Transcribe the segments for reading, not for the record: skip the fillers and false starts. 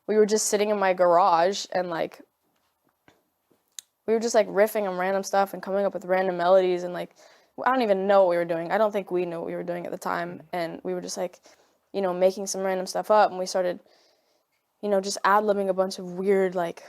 we were just sitting in my garage and like we were just like riffing on random stuff and coming up with random melodies, and like I don't even know what we were doing. I don't think we knew what we were doing at the time, and we were just like, you know, making some random stuff up, and we started, you know, just ad-libbing a bunch of weird, like,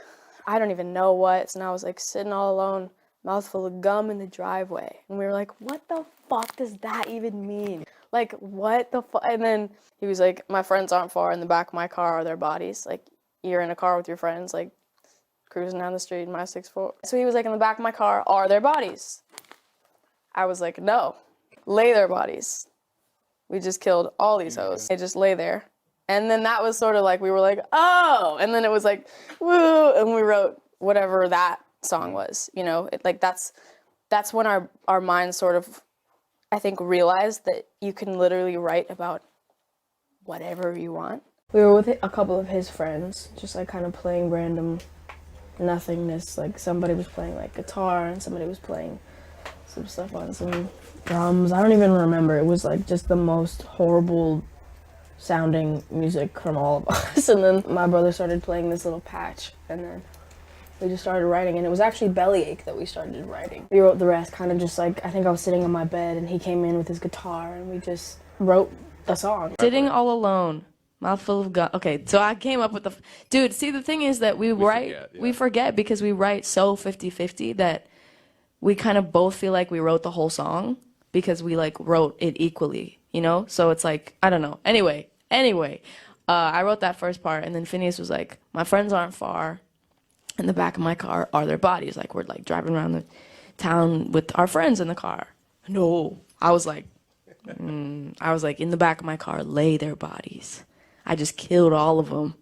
I don't even know what, and I was like sitting all alone, mouthful of gum in the driveway, and we were like, what the fuck does that even mean? Like, what the fuck? And then he was like, my friends aren't far, in the back of my car are their bodies. Like, you're in a car with your friends, like, cruising down the street in my 6'4". So he was like, in the back of my car are their bodies. I was like, no, lay their bodies. We just killed all these hoes. They just lay there. And then that was sort of like, we were like, oh, and then it was like, woo, and we wrote whatever that song was, you know? Like, that's when our minds sort of, I think, realized that you can literally write about whatever you want. We were with a couple of his friends, just like kind of playing random nothingness. Like, somebody was playing like guitar and somebody was playing some stuff on some drums. I don't even remember. It was like just the most horrible sounding music from all of us. And then my brother started playing this little patch, and then we just started writing, and it was actually Bellyache that we started writing. We wrote the rest kind of just like, I think I was sitting on my bed and he came in with his guitar and we just wrote a song. Sitting all alone, mouthful of gum. Okay, so I came up with the, dude, see, the thing is that we forget because we write so 50-50 that we kind of both feel like we wrote the whole song because we like wrote it equally, you know? So it's like, I don't know. Anyway, I wrote that first part, and then Phineas was like, my friends aren't far. In the back of my car are their bodies. Like, we're like driving around the town with our friends in the car. No, I was like, in the back of my car lay their bodies. I just killed all of them.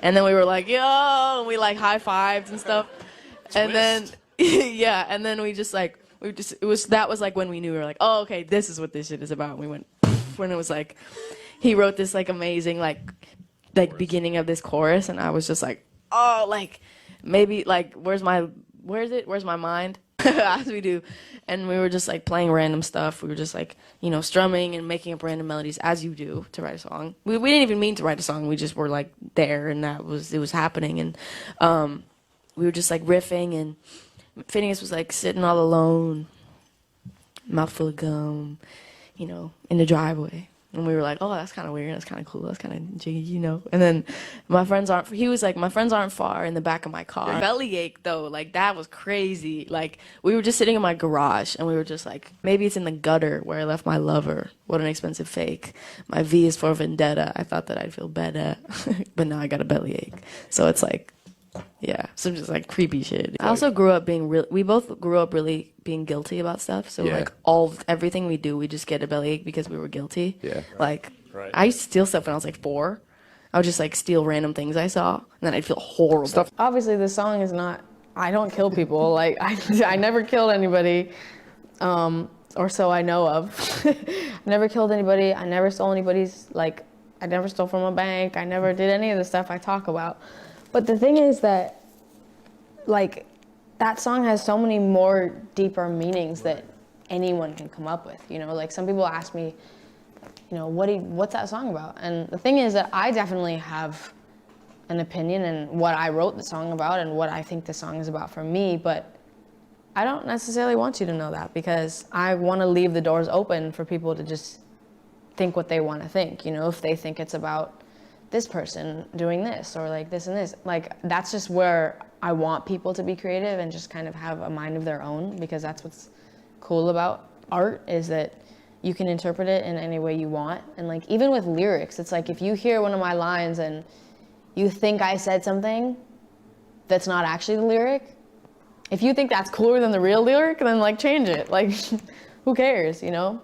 And then we were like, yo, and we like high-fived and stuff. And then, yeah, and then that was like when we knew, we were like, oh, okay, this is what this shit is about. And we went, when it was like, he wrote this like amazing, like beginning of this chorus, and I was just like, oh, like, maybe like, where's my mind? As we do. And we were just like playing random stuff. We were just like, you know, strumming and making up random melodies as you do to write a song. We didn't even mean to write a song. We just were like there, and it was happening. And we were just like riffing, and Phineas was like sitting all alone, mouthful of gum, you know, in the driveway. And we were like, oh, that's kind of weird. That's kind of cool. That's kind of jiggy, you know. And then he was like, my friends aren't far, in the back of my car. Bellyache, though, like, that was crazy. Like, we were just sitting in my garage, and we were just like, maybe it's in the gutter where I left my lover. What an expensive fake. My V is for vendetta. I thought that I'd feel better. But now I got a bellyache. So it's like, yeah, some just like creepy shit. I also grew up we both grew up really being guilty about stuff. So like everything we do, we just get a bellyache because we were guilty. Yeah. Like, I used to steal stuff when I was like 4. I would just like steal random things I saw, and then I'd feel horrible. Obviously, this song is not, I don't kill people. Like, I never killed anybody, or so I know of. I never killed anybody. I never stole anybody's, like, I never stole from a bank. I never did any of the stuff I talk about. But the thing is that, like, that song has so many more deeper meanings that anyone can come up with, you know? Like, some people ask me, you know, what's that song about? And the thing is that I definitely have an opinion in what I wrote the song about and what I think the song is about for me, but I don't necessarily want you to know that, because I want to leave the doors open for people to just think what they want to think, you know? If they think it's about this person doing this, or like this and this, like, that's just where I want people to be creative and just kind of have a mind of their own, because that's what's cool about art, is that you can interpret it in any way you want. And like, even with lyrics, it's like, if you hear one of my lines and you think I said something that's not actually the lyric, if you think that's cooler than the real lyric, then like change it. Like, who cares, you know?